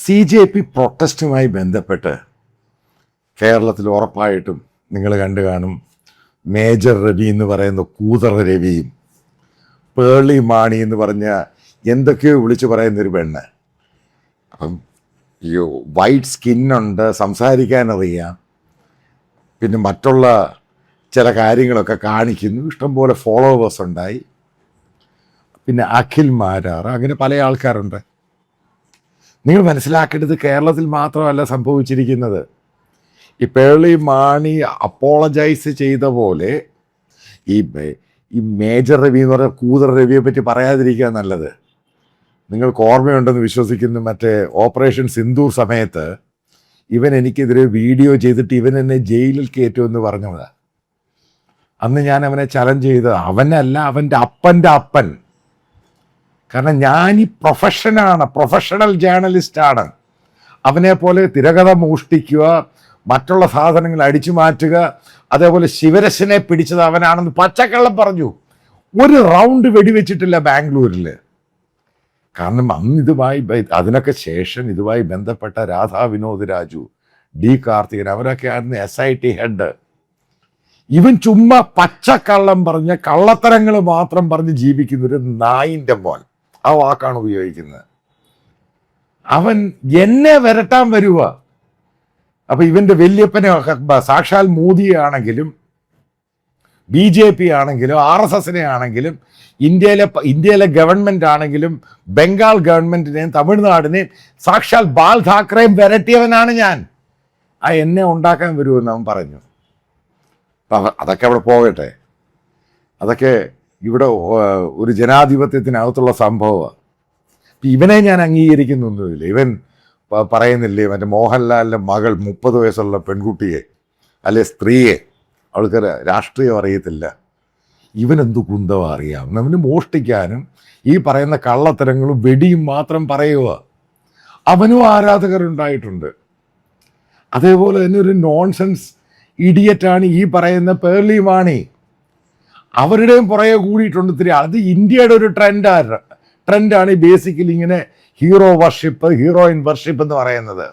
CJP പ്രൊട്ടസ്റ്റുമായി ബന്ധപ്പെട്ട് കേരളത്തിൽ ഉറപ്പായിട്ടും നിങ്ങൾ കണ്ടു കാണും. മേജർ രവി എന്ന് പറയുന്ന കൂതറ രവിയും പേളി മാണി എന്ന് പറഞ്ഞ എന്തൊക്കെയോ വിളിച്ചു പറയുന്നൊരു പെണ്ണ്. അപ്പം ഈ വൈറ്റ് സ്കിന്നുണ്ട്, സംസാരിക്കാനറിയാം, പിന്നെ മറ്റുള്ള ചില കാര്യങ്ങളൊക്കെ കാണിക്കുന്നു, ഇഷ്ടംപോലെ ഫോളോവേഴ്സ് ഉണ്ടായി. പിന്നെ അഖിൽ മാരാർ, അങ്ങനെ പല ആൾക്കാരുണ്ട്. നിങ്ങൾ മനസ്സിലാക്കേണ്ടത് കേരളത്തിൽ മാത്രമല്ല സംഭവിച്ചിരിക്കുന്നത്. ഈ പേളി മാണി അപ്പോളജൈസ് ചെയ്ത പോലെ ഈ മേജർ രവി എന്ന് പറഞ്ഞ കൂതറ രവിയെ പറ്റി പറയാതിരിക്കുക നല്ലത്. നിങ്ങൾക്ക് ഓർമ്മയുണ്ടെന്ന് വിശ്വസിക്കുന്നു, മറ്റേ ഓപ്പറേഷൻ സിന്ദൂർ സമയത്ത് ഇവൻ എനിക്കെതിരെ വീഡിയോ ചെയ്തിട്ട് ഇവൻ എന്നെ ജയിലിൽ കയറ്റുമെന്ന് പറഞ്ഞതാണ്. അന്ന് ഞാൻ അവനെ ചലഞ്ച് ചെയ്തത് അവനല്ല, അവൻ്റെ അപ്പൻ്റെ അപ്പൻ. കാരണം ഞാനീ പ്രൊഫഷണൽ ജേർണലിസ്റ്റാണ്. അവനെ പോലെ തിരകഥ മോഷ്ടിക്കുക, മറ്റുള്ള സാധനങ്ങൾ അടിച്ചു മാറ്റുക, അതേപോലെ ശിവരശനെ പിടിച്ചത് അവനാണെന്ന് പച്ചക്കള്ളം പറഞ്ഞു. ഒരു റൗണ്ട് വെടിവെച്ചിട്ടില്ല ബാംഗ്ലൂരിൽ. കാരണം അന്ന് അതിനൊക്കെ ശേഷം ഇതുമായി ബന്ധപ്പെട്ട രാധാ വിനോദ് രാജു, ഡി കാർത്തികൻ, അവരൊക്കെ ആയിരുന്നു SIT ഹെഡ്. ഇവൻ ചുമ്മാ പച്ചക്കള്ളം പറഞ്ഞ് കള്ളത്തരങ്ങൾ മാത്രം പറഞ്ഞ് ജീവിക്കുന്നൊരു നായിൻ്റെ മോൻ, ആ വാക്കാണ് ഉപയോഗിക്കുന്നത്. അവൻ എന്നെ വരട്ടാൻ വരുക. അപ്പൊ ഇവന്റെ വല്യപ്പനെ സാക്ഷാൽ മോദിയാണെങ്കിലും BJP ആണെങ്കിലും RSSനെ ആണെങ്കിലും ഇന്ത്യയിലെ ഗവൺമെന്റ് ആണെങ്കിലും ബംഗാൾ ഗവൺമെന്റിനെയും തമിഴ്നാടിനെയും സാക്ഷാൽ ബാൽ താക്കറെയും വരട്ടിയവനാണ് ഞാൻ. എന്നെ ഉണ്ടാക്കാൻ വരുമെന്ന് അവൻ പറഞ്ഞു. അതൊക്കെ അവിടെ പോകട്ടെ, അതൊക്കെ ഇവിടെ ഒരു ജനാധിപത്യത്തിനകത്തുള്ള സംഭവമാണ്. ഇവനെ ഞാൻ അംഗീകരിക്കുന്നൊന്നുമില്ല. ഇവൻ പറയുന്നില്ലേ മറ്റേ മോഹൻലാലിൻ്റെ മകൾ 30 വയസ്സുള്ള പെൺകുട്ടിയെ അല്ലെ സ്ത്രീയെ, അവൾക്ക് രാഷ്ട്രീയം അറിയത്തില്ല, ഇവനെന്തു കുന്തവ അറിയാം. അവന് മോഷ്ടിക്കാനും ഈ പറയുന്ന കള്ളത്തരങ്ങളും വെടിയും മാത്രം പറയുക. അവനും ആരാധകരുണ്ടായിട്ടുണ്ട്. അതേപോലെ തന്നെ ഒരു നോൺസെൻസ് ഇഡിയറ്റാണ് ഈ പറയുന്ന പേർലി മാണി. അവരുടെയും പുറകെ കൂടിയിട്ടുണ്ട് ഇത്തിരി. അത് ഇന്ത്യയുടെ ഒരു ട്രെൻഡാണ് ബേസിക്കലി ഇങ്ങനെ ഹീറോ വർഷിപ്പ്, ഹീറോയിൻ വർഷിപ്പ് എന്ന് പറയുന്നത്.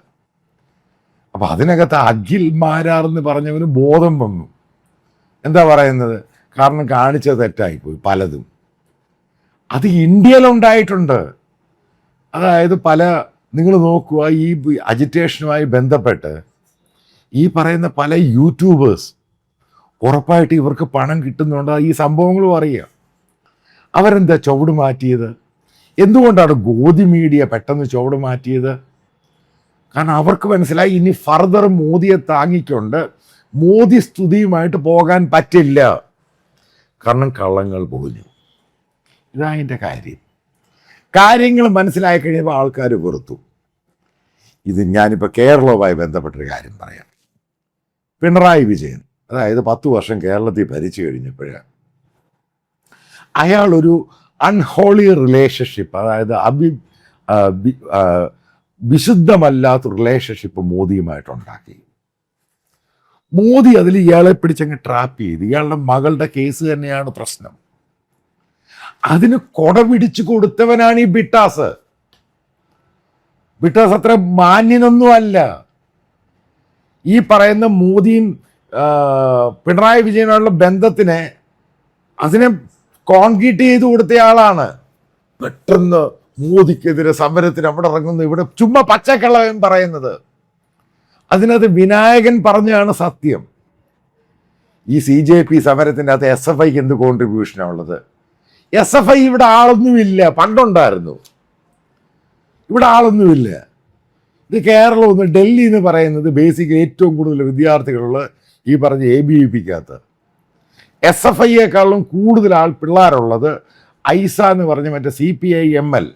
അപ്പം അതിനകത്ത് അഖിൽ മാരാർ എന്ന് പറഞ്ഞവന് ബോധം വന്നു. എന്താ പറയുന്നത്? കാരണം കാണിച്ചത് തെറ്റായിപ്പോയി പലതും. അത് ഇന്ത്യയിലുണ്ടായിട്ടുണ്ട്. അതായത് നിങ്ങൾ നോക്കുക, ഈ അജിറ്റേഷനുമായി ബന്ധപ്പെട്ട് ഈ പറയുന്ന പല യൂട്യൂബേഴ്സ് ഉറപ്പായിട്ട് ഇവർക്ക് പണം കിട്ടുന്നുണ്ട്. ഈ സംഭവങ്ങളും അറിയാം. അവരെന്താ ചുവട് മാറ്റിയത്? എന്തുകൊണ്ടാണ് ഗോധി മീഡിയ പെട്ടെന്ന് ചുവട് മാറ്റിയത്? കാരണം അവർക്ക് മനസ്സിലായി ഇനി ഫർദർ മോദിയെ താങ്ങിക്കൊണ്ട് മോദി സ്തുതിയുമായിട്ട് പോകാൻ പറ്റില്ല. കാരണം കള്ളങ്ങൾ പൊളിഞ്ഞു. ഇതായതിൻ്റെ കാര്യങ്ങൾ മനസ്സിലായി കഴിയുമ്പോൾ ആൾക്കാർ വെറുത്തു. ഇത് ഞാനിപ്പോൾ കേരളവുമായി ബന്ധപ്പെട്ടൊരു കാര്യം പറയാം. പിണറായി വിജയൻ, അതായത് 10 വർഷം കേരളത്തിൽ ഭരിച്ചു കഴിഞ്ഞപ്പോഴാണ് അയാളൊരു അൺഹോളി റിലേഷൻഷിപ്പ്, അതായത് വിശുദ്ധമല്ലാത്ത റിലേഷൻഷിപ്പ് മോദിയുമായിട്ടുണ്ടാക്കി. മോദി അതിൽ ഇയാളെ പിടിച്ചങ്ങ് ട്രാപ്പ് ചെയ്ത്. ഇയാളുടെ മകളുടെ കേസ് തന്നെയാണ് പ്രശ്നം. അതിന് കൊട പിടിച്ചു കൊടുത്തവനാണ് ഈ ബിട്ടാസ്. അത്ര മാന്യനൊന്നും അല്ല. ഈ പറയുന്ന മോദിയും പിണറായി വിജയനുള്ള ബന്ധത്തിനെ അതിനെ കോൺക്രീറ്റ് ചെയ്ത് കൊടുത്തയാളാണ്. പെട്ടെന്ന് മോദിക്കെതിരെ സമരത്തിന് അവിടെ ഇറങ്ങുന്നു. ഇവിടെ ചുമ്മാ പച്ചക്കള്ളവൻ പറയുന്നത്. അതിനകത്ത് വിനായകൻ പറഞ്ഞാണ് സത്യം. ഈ CJP സമരത്തിൻ്റെ അകത്ത് SFIക്ക് എന്ത് കോൺട്രിബ്യൂഷനാണ് ഉള്ളത്? SFI ഇവിടെ ആളൊന്നുമില്ല. പണ്ടുണ്ടായിരുന്നു, ഇവിടെ ആളൊന്നുമില്ല. ഇത് കേരളം ഡൽഹി എന്ന് പറയുന്നത് ബേസിക്കലി ഏറ്റവും കൂടുതൽ വിദ്യാർത്ഥികളുള്ള ഈ പറഞ്ഞ ABVPക്കകത്ത് SFIയേക്കാളും കൂടുതൽ പിള്ളേരുള്ളത് ഐസ എന്ന് പറഞ്ഞ മറ്റേ CPI-ML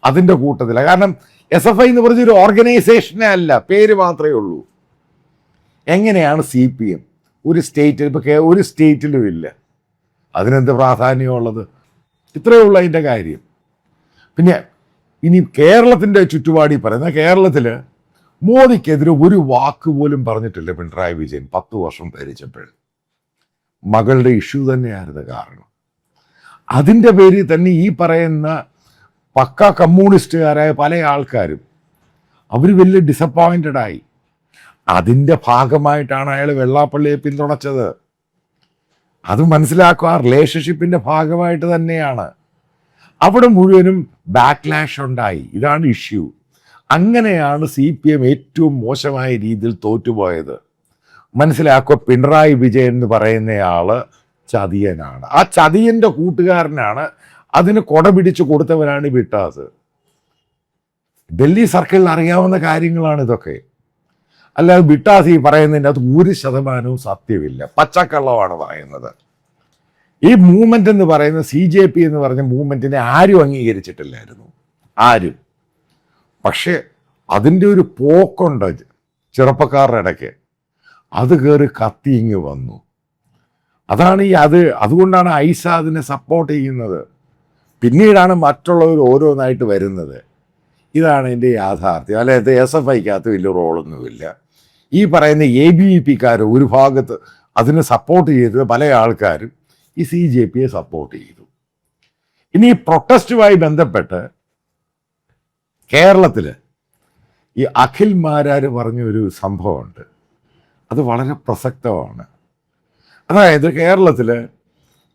അതിൻ്റെ കൂട്ടത്തിലാണ്. കാരണം SFI എന്ന് പറഞ്ഞൊരു ഓർഗനൈസേഷനേ അല്ല, പേര് മാത്രമേ ഉള്ളൂ. എങ്ങനെയാണ് CPM ഒരു സ്റ്റേറ്റിൽ, ഇപ്പോൾ ഒരു സ്റ്റേറ്റിലും ഇല്ല, അതിനെന്ത് പ്രാധാന്യമുള്ളത്? ഇത്രയേ ഉള്ളൂ അതിൻ്റെ കാര്യം. പിന്നെ ഇനി കേരളത്തിൻ്റെ ചുറ്റുപാടി പറയുന്ന, കേരളത്തിൽ മോദിക്കെതിരെ ഒരു വാക്ക് പോലും പറഞ്ഞിട്ടില്ല പിണറായി വിജയൻ 10 വർഷം ഭരിച്ചപ്പോൾ. മകളുടെ ഇഷ്യൂ തന്നെയായിരുന്നു കാരണം. അതിൻ്റെ പേരിൽ തന്നെ ഈ പറയുന്ന പക്ക കമ്മ്യൂണിസ്റ്റുകാരായ പല ആൾക്കാരും അവർ വലിയ ഡിസപ്പോയിൻറ്റഡ് ആയി. അതിൻ്റെ ഭാഗമായിട്ടാണ് അയാൾ വെള്ളാപ്പള്ളിയെ പിന്തുണച്ചത്. അത് മനസ്സിലാക്കുക, ആ റിലേഷൻഷിപ്പിൻ്റെ ഭാഗമായിട്ട് തന്നെയാണ്. അവിടെ മുഴുവനും ബാക്ക്ലാഷ് ഉണ്ടായി. ഇതാണ് ഇഷ്യൂ. അങ്ങനെയാണ് CPM ഏറ്റവും മോശമായ രീതിയിൽ തോറ്റുപോയത്. മനസ്സിലാക്കുക, പിണറായി വിജയൻ എന്ന് പറയുന്നയാൾ ചതിയനാണ്. ആ ചതിയൻ്റെ കൂട്ടുകാരനാണ്, അതിന് കൊട പിടിച്ചു കൊടുത്തവനാണ് വിട്ടാസ്. ഡൽഹി സർക്കിളിൽ അറിയാവുന്ന കാര്യങ്ങളാണ് ഇതൊക്കെ. അല്ലാതെ വിട്ടാസ് ഈ പറയുന്നതിൻ്റെ അത് 1% സത്യമില്ല, പച്ചക്കള്ളമാണ് പറയുന്നത്. ഈ മൂവ്മെൻ്റ് എന്ന് പറയുന്ന CJP എന്ന് പറഞ്ഞ മൂവ്മെൻറ്റിനെ ആരും അംഗീകരിച്ചിട്ടില്ലായിരുന്നു, ആരും. പക്ഷേ അതിൻ്റെ ഒരു പോക്കുണ്ട് ചെറുപ്പക്കാരുടെ ഇടയ്ക്ക്, അത് കയറി കത്തി ഇങ്ങ് വന്നു. അതാണ് അതുകൊണ്ടാണ് ഐസ അതിനെ സപ്പോർട്ട് ചെയ്യുന്നത്. പിന്നീടാണ് മറ്റുള്ളവർ ഓരോന്നായിട്ട് വരുന്നത്. ഇതാണ് എൻ്റെ യാഥാർത്ഥ്യം. അല്ലാതെ SFIക്കകത്ത് വലിയ റോളൊന്നുമില്ല. ഈ പറയുന്ന ABVPക്കാർ ഒരു ഭാഗത്ത് അതിനെ സപ്പോർട്ട് ചെയ്തത് പല ആൾക്കാരും ഈ CJPയെ സപ്പോർട്ട് ചെയ്തു. ഇനി ഈ പ്രൊട്ടസ്റ്റുമായി ബന്ധപ്പെട്ട് കേരളത്തിൽ ഈ അഖിൽ മാരാർ പറഞ്ഞൊരു സംഭവമുണ്ട്, അത് വളരെ പ്രസക്തമാണ്. അതായത് കേരളത്തിൽ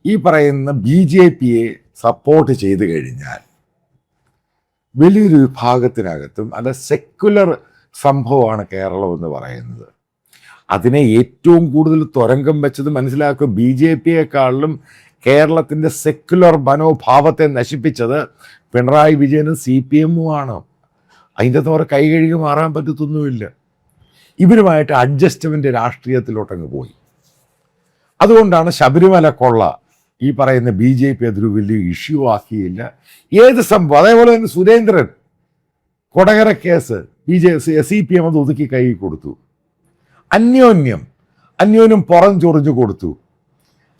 ഈ പറയുന്ന BJPയെ സപ്പോർട്ട് ചെയ്തു കഴിഞ്ഞാൽ വലിയൊരു വിഭാഗത്തിനകത്തും അല്ല സെക്യുലർ സംഭവമാണ് കേരളം എന്ന് പറയുന്നത്. അതിനെ ഏറ്റവും കൂടുതൽ തുരങ്കം വെച്ചത് മനസ്സിലാക്കുക, BJPയെക്കാളിലും കേരളത്തിൻ്റെ സെക്യുലർ മനോഭാവത്തെ നശിപ്പിച്ചത് പിണറായി വിജയനും CPM-ഉമാണ്. അതിൻ്റെ തോറെ കൈ കഴുകി മാറാൻ പറ്റത്തൊന്നുമില്ല. ഇവരുമായിട്ട് അഡ്ജസ്റ്റ്മെൻ്റ് രാഷ്ട്രീയത്തിലോട്ടങ്ങ് പോയി. അതുകൊണ്ടാണ് ശബരിമല കൊള്ള ഈ പറയുന്ന BJP അതൊരു വലിയ ഇഷ്യൂ ആക്കിയില്ല. ഏത് സംഭവം, അതേപോലെ തന്നെ സുരേന്ദ്രൻ കൊടകര കേസ് CPM അത് ഒതുക്കി കൈ കൊടുത്തു. അന്യോന്യം പുറം ചൊറിഞ്ഞു കൊടുത്തു.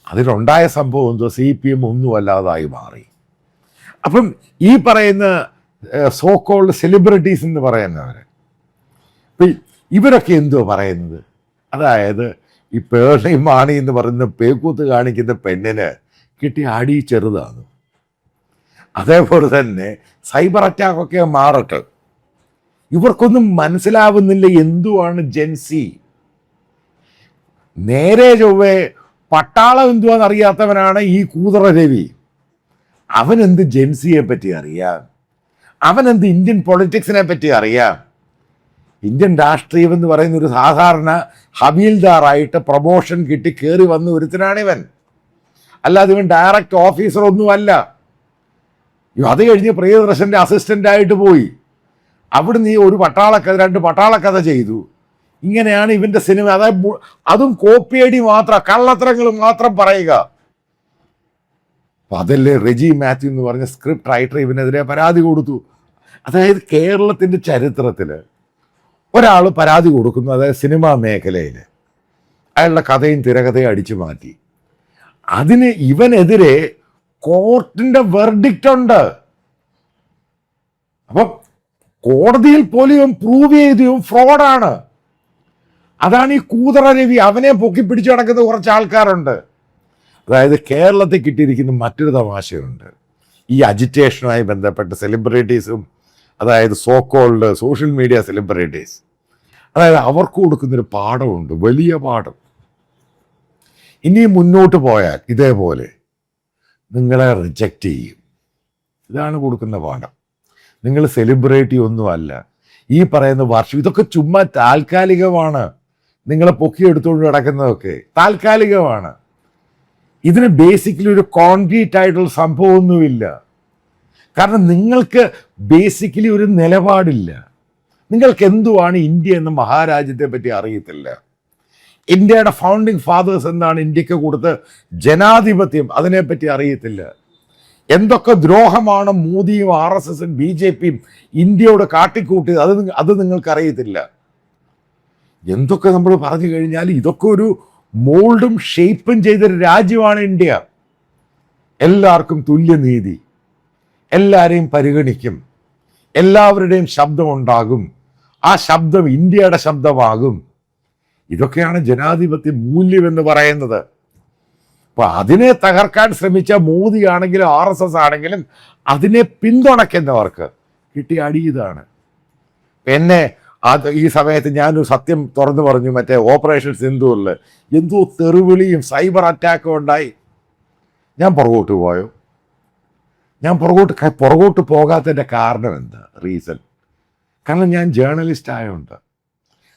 അതിലുണ്ടായ സംഭവം എന്തോ, CPM ഒന്നും അല്ലാതായി മാറി. അപ്പം ഈ പറയുന്ന സോ കോൾഡ് സെലിബ്രിറ്റീസ് എന്ന് പറയുന്നവർ, ഇവരൊക്കെ എന്തോ പറയുന്നത്, അതായത് ഈ പേർളി മാണി എന്ന് പറയുന്ന പേക്കൂത്ത് കാണിക്കുന്ന പെണ്ണിന് കിട്ടിയ അടി ചെറുതാണ്. അതേപോലെ തന്നെ സൈബർ അറ്റാക്കൊക്കെ മാറട്ടെ, ഇവർക്കൊന്നും മനസ്സിലാവുന്നില്ല എന്തുവാണ് ജെൻസി. നേരെ ചൊവ്വേ പട്ടാളം എന്തുവാന്ന് അറിയാത്തവനാണ് ഈ കൂതറ രവി. അവനെന്ത് ജെൻസിയെ പറ്റി അറിയാം, അവനെന്ത് ഇന്ത്യൻ പൊളിറ്റിക്സിനെ പറ്റി അറിയാം. ഇന്ത്യൻ രാഷ്ട്രീയം എന്ന് പറയുന്ന ഒരു സാധാരണ ഹവീൽദാറായിട്ട് പ്രൊമോഷൻ കിട്ടി കയറി വന്ന ഒരുത്തനാണിവൻ. അല്ലാതെ ഇവൻ ഡയറക്റ്റ് ഓഫീസർ ഒന്നുമല്ല. അത് കഴിഞ്ഞ് പ്രിയദർശൻ്റെ അസിസ്റ്റൻ്റായിട്ട് പോയി. അവിടുന്ന് ഈ ഒരു പട്ടാളക്കഥ 2 പട്ടാളക്കഥ ചെയ്തു. ഇങ്ങനെയാണ് ഇവൻ്റെ സിനിമ. അതായത് അതും കോപ്പിയടി മാത്രം, കള്ളത്തരങ്ങൾ മാത്രം പറയുക. അപ്പം അതല്ലേ റെജി മാത്യു എന്ന് പറഞ്ഞ സ്ക്രിപ്റ്റ് റൈറ്റർ ഇവനെതിരെ പരാതി കൊടുത്തു. അതായത് കേരളത്തിൻ്റെ ചരിത്രത്തിൽ ഒരാൾ പരാതി കൊടുക്കുന്നു, അതായത് സിനിമാ മേഖലയിൽ അയാളുടെ കഥയും തിരക്കഥയും അടിച്ചു മാറ്റി. അതിന് ഇവനെതിരെ കോർട്ടിൻ്റെ വെർഡിക്റ്റ് ഉണ്ട്. അപ്പം കോടതിയിൽ പോലും പ്രൂവ് ചെയ്തും ഫ്രോഡാണ്. അതാണ് ഈ കൂതറ രവി. അവനെ പൊക്കി പിടിച്ചു നടക്കുന്ന കുറച്ച് ആൾക്കാരുണ്ട്. അതായത് കേരളത്തിൽ കിട്ടിയിരിക്കുന്ന മറ്റൊരു തമാശയുണ്ട്. ഈ അജിറ്റേഷനുമായി ബന്ധപ്പെട്ട് സെലിബ്രിറ്റീസും, അതായത് so called social media celebrities, അതായത് അവർക്ക് കൊടുക്കുന്നൊരു പാഠമുണ്ട്, വലിയ പാഠം. ഇനി മുന്നോട്ട് പോയാൽ ഇതേപോലെ നിങ്ങളെ റിജക്റ്റ് ചെയ്യും. ഇതാണ് കൊടുക്കുന്ന പാഠം. നിങ്ങൾ സെലിബ്രിറ്റി ഒന്നുമല്ല. ഈ പറയുന്ന വർഷം ഇതൊക്കെ ചുമ്മാ താൽക്കാലികമാണ്. നിങ്ങളെ പൊക്കിയെടുത്തുകൊണ്ട് കിടക്കുന്നതൊക്കെ താൽക്കാലികമാണ്. ഇതിന് ബേസിക്കലി ഒരു കോൺക്രീറ്റ് ആയിട്ടുള്ള സംഭവമൊന്നുമില്ല. കാരണം നിങ്ങൾക്ക് ബേസിക്കലി ഒരു നിലപാടില്ല. നിങ്ങൾക്ക് എന്തുവാണ് ഇന്ത്യ എന്ന മഹാരാജ്യത്തെ പറ്റി അറിയത്തില്ല. ഇന്ത്യയുടെ ഫൗണ്ടിങ് ഫാദേഴ്സ് എന്താണ് ഇന്ത്യക്ക് കൊടുത്ത് ജനാധിപത്യം, അതിനെപ്പറ്റി അറിയത്തില്ല. എന്തൊക്കെ ദ്രോഹമാണ് മോദിയും RSSും BJPയും ഇന്ത്യയോട് കാട്ടിക്കൂട്ടിയത് അത് നിങ്ങൾക്കറിയത്തില്ല. എന്തൊക്കെ നമ്മൾ പറഞ്ഞു കഴിഞ്ഞാൽ ഇതൊക്കെ ഒരു മോൾഡും ഷേപ്പും ചെയ്തൊരു രാജ്യമാണ് ഇന്ത്യ. എല്ലാവർക്കും തുല്യനീതി, എല്ലാവരെയും പരിഗണിക്കും, എല്ലാവരുടെയും ശബ്ദമുണ്ടാകും, ആ ശബ്ദം ഇന്ത്യയുടെ ശബ്ദമാകും. ഇതൊക്കെയാണ് ജനാധിപത്യ മൂല്യം എന്ന് പറയുന്നത്. അപ്പോൾ അതിനെ തകർക്കാൻ ശ്രമിച്ച മോദി ആണെങ്കിലും RSS ആണെങ്കിലും അതിനെ പിന്തുണയ്ക്കുന്നവർക്ക് കിട്ടിയ അടി ഇതാണ്. എന്നെ ഈ സമയത്ത് ഞാനൊരു സത്യം തുറന്നു പറഞ്ഞു, മറ്റേ ഓപ്പറേഷൻ സിന്ദൂറിൽ എന്തോ തെറിവിളിയും സൈബർ അറ്റാക്കും ഉണ്ടായി. ഞാൻ പുറകോട്ട് പോയോ? ഞാൻ പുറകോട്ട് പോകാത്തതിൻ്റെ കാരണം എന്താ? റീസൺ കാരണം ഞാൻ ജേർണലിസ്റ്റ് ആയതുകൊണ്ട്.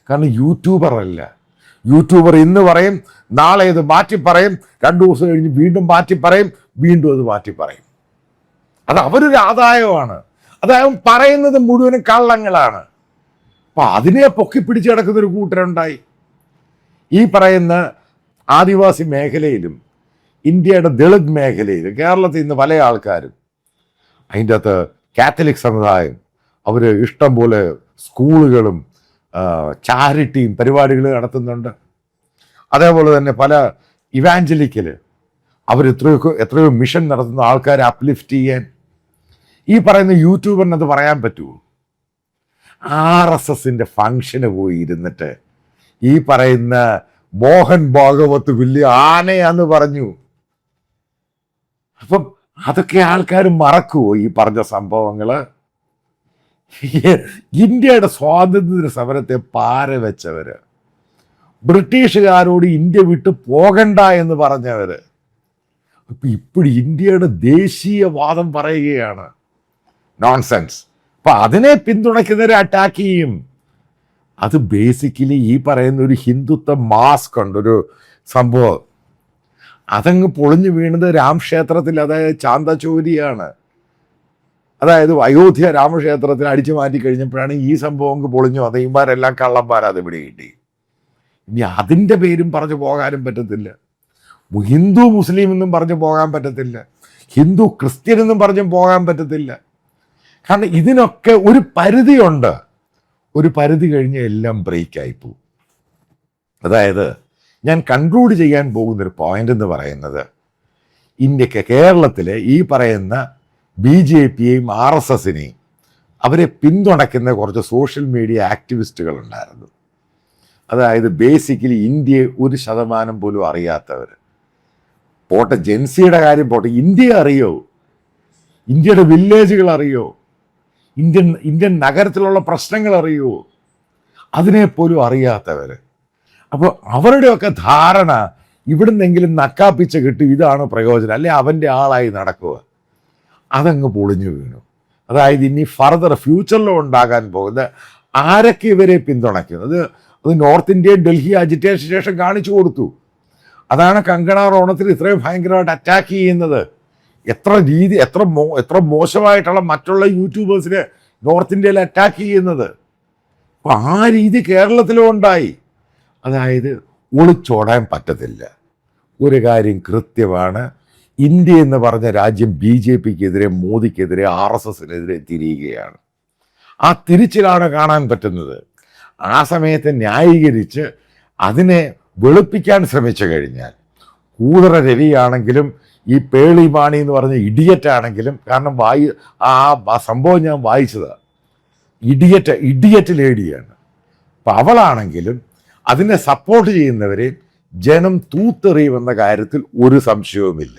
കാരണം യൂട്യൂബർ അല്ല. യൂട്യൂബർ ഇന്ന് പറയും, നാളെ ഇത് മാറ്റി പറയും, 2 ദിവസം കഴിഞ്ഞ് വീണ്ടും മാറ്റി പറയും, വീണ്ടും അത് മാറ്റി പറയും. അത് അവരൊരു ആദായമാണ്. അതായത് പറയുന്നത് മുഴുവനും കള്ളങ്ങളാണ്. അപ്പം അതിനെ പൊക്കി പിടിച്ച് കിടക്കുന്നൊരു കൂട്ടരുണ്ടായി. ഈ പറയുന്ന ആദിവാസി മേഖലയിലും ഇന്ത്യയുടെ ദളിത് മേഖലയിലും കേരളത്തിൽ ഇന്ന് പല ആൾക്കാരും, അതിൻ്റെ അകത്ത് കാത്തലിക് സമുദായം, അവർ ഇഷ്ടം പോലെ സ്കൂളുകളും ചാരിറ്റിയും പരിപാടികൾ നടത്തുന്നുണ്ട്. അതേപോലെ തന്നെ പല ഇവാഞ്ചലിക്കൽ അവർ എത്രയോ മിഷൻ നടത്തുന്ന ആൾക്കാരെ അപ്ലിഫ്റ്റ് ചെയ്യാൻ. ഈ പറയുന്ന യൂട്യൂബറിന് അത് പറയാൻ പറ്റുമോ? RSSൻ്റെ ഫങ്ഷന് പോയി ഇരുന്നിട്ട് ഈ പറയുന്ന മോഹൻ ഭാഗവത് വലിയ ആനയാന്ന് പറഞ്ഞു. അപ്പം അതൊക്കെ ആൾക്കാർ മറക്കുമോ? ഈ പറഞ്ഞ സംഭവങ്ങൾ ഇന്ത്യയുടെ സ്വാതന്ത്ര്യ സമരത്തെ പാര വെച്ചവര്, ബ്രിട്ടീഷുകാരോട് ഇന്ത്യ വിട്ട് പോകണ്ട എന്ന് പറഞ്ഞവര്, അപ്പൊ ഇപ്പോൾ ഇന്ത്യയുടെ ദേശീയവാദം പറയുകയാണ്. നോൺസെൻസ്. അപ്പൊ അതിനെ പിന്തുണയ്ക്കുന്നവരെ അറ്റാക്ക് ചെയ്യും. അത് ബേസിക്കലി ഈ പറയുന്ന ഒരു ഹിന്ദുത്വ മാസ്ക് ഉണ്ട്, ഒരു സംഭവം. അതങ്ങ് പൊളിഞ്ഞു വീണത് രാംക്ഷേത്രത്തിൽ, അതായത് ചാന്തചോരിയാണ്. അതായത് അയോധ്യ രാമക്ഷേത്രത്തിൽ അടിച്ചു മാറ്റി കഴിഞ്ഞപ്പോഴാണ് ഈ സംഭവം പൊളിഞ്ഞു. അതേമാരെല്ലാം കള്ളന്മാരത് ഇവിടെ കിട്ടി. ഇനി അതിൻ്റെ പേരും പറഞ്ഞു പോകാനും പറ്റത്തില്ല. ഹിന്ദു മുസ്ലിം എന്നും പറഞ്ഞു പോകാൻ പറ്റത്തില്ല. ഹിന്ദു ക്രിസ്ത്യൻ എന്നും പറഞ്ഞു പോകാൻ പറ്റത്തില്ല. കാരണം ഇതിനൊക്കെ ഒരു പരിധിയുണ്ട്. ഒരു പരിധി കഴിഞ്ഞ് എല്ലാം ബ്രേക്കായി പോകും. അതായത് ഞാൻ കൺക്ലൂഡ് ചെയ്യാൻ പോകുന്നൊരു പോയിന്റ് എന്ന് പറയുന്നത്, കേരളത്തിലെ ഈ പറയുന്ന BJPയെയും RSSനെയും അവരെ പിന്തുണയ്ക്കുന്ന കുറച്ച് സോഷ്യൽ മീഡിയ ആക്ടിവിസ്റ്റുകളുണ്ടായിരുന്നു. അതായത് ബേസിക്കലി ഇന്ത്യയെ 1% പോലും അറിയാത്തവർ. പോട്ടെ, ജെൻസിയുടെ കാര്യം പോട്ടെ, ഇന്ത്യയെ അറിയോ? ഇന്ത്യയുടെ വില്ലേജുകൾ അറിയോ? ഇന്ത്യൻ നഗരത്തിലുള്ള പ്രശ്നങ്ങൾ അറിയോ? അതിനെപ്പോലും അറിയാത്തവർ. അപ്പോൾ അവരുടെയൊക്കെ ധാരണ ഇവിടുന്നെങ്കിലും നക്കാപ്പിച്ച കിട്ടും, ഇതാണ് പ്രയോജനം, അല്ലെ അവൻ്റെ ആളായി നടക്കുക. അതങ്ങ് പൊളിഞ്ഞു വീണു. അതായത് ഇനി ഫർദർ ഫ്യൂച്ചറിലും ഉണ്ടാകാൻ പോകുന്ന ആരൊക്കെ ഇവരെ പിന്തുണയ്ക്കും, അത് നോർത്ത് ഇന്ത്യൻ ഡൽഹി അജിറ്റേഷൻ ശേഷം കാണിച്ചു കൊടുത്തു. അതാണ് കങ്കണ റോണത്തിൽ ഇത്രയും ഭയങ്കരമായിട്ട് അറ്റാക്ക് ചെയ്യുന്നത്. എത്ര മോശമായിട്ടുള്ള മറ്റുള്ള യൂട്യൂബേഴ്സിനെ നോർത്ത് ഇന്ത്യയിൽ അറ്റാക്ക് ചെയ്യുന്നത്. അപ്പം ആ രീതി കേരളത്തിലും ഉണ്ടായി. അതായത് ഒളിച്ചോടാൻ പറ്റത്തില്ല. ഒരു കാര്യം കൃത്യമാണ്, ഇന്ത്യ എന്ന് പറഞ്ഞ രാജ്യം BJPക്കെതിരെ, മോദിക്കെതിരെ, RSSനെതിരെ തിരിയുകയാണ്. ആ തിരിച്ചിലാണ് കാണാൻ പറ്റുന്നത്. ആ സമയത്ത് ന്യായീകരിച്ച് അതിനെ വെളുപ്പിക്കാൻ ശ്രമിച്ചു കഴിഞ്ഞാൽ, കൂതറ രവിയാണെങ്കിലും ഈ പേളി മാണി എന്ന് പറഞ്ഞ ഇഡിയറ്റ് ആണെങ്കിലും, കാരണം ആ സംഭവം ഞാൻ വായിച്ചതാണ്, ഇഡിയറ്റ് ലേഡിയാണ്. അപ്പം അവളാണെങ്കിലും അതിനെ സപ്പോർട്ട് ചെയ്യുന്നവരെ ജനം തൂത്തെറിയുമെന്ന കാര്യത്തിൽ ഒരു സംശയവുമില്ല.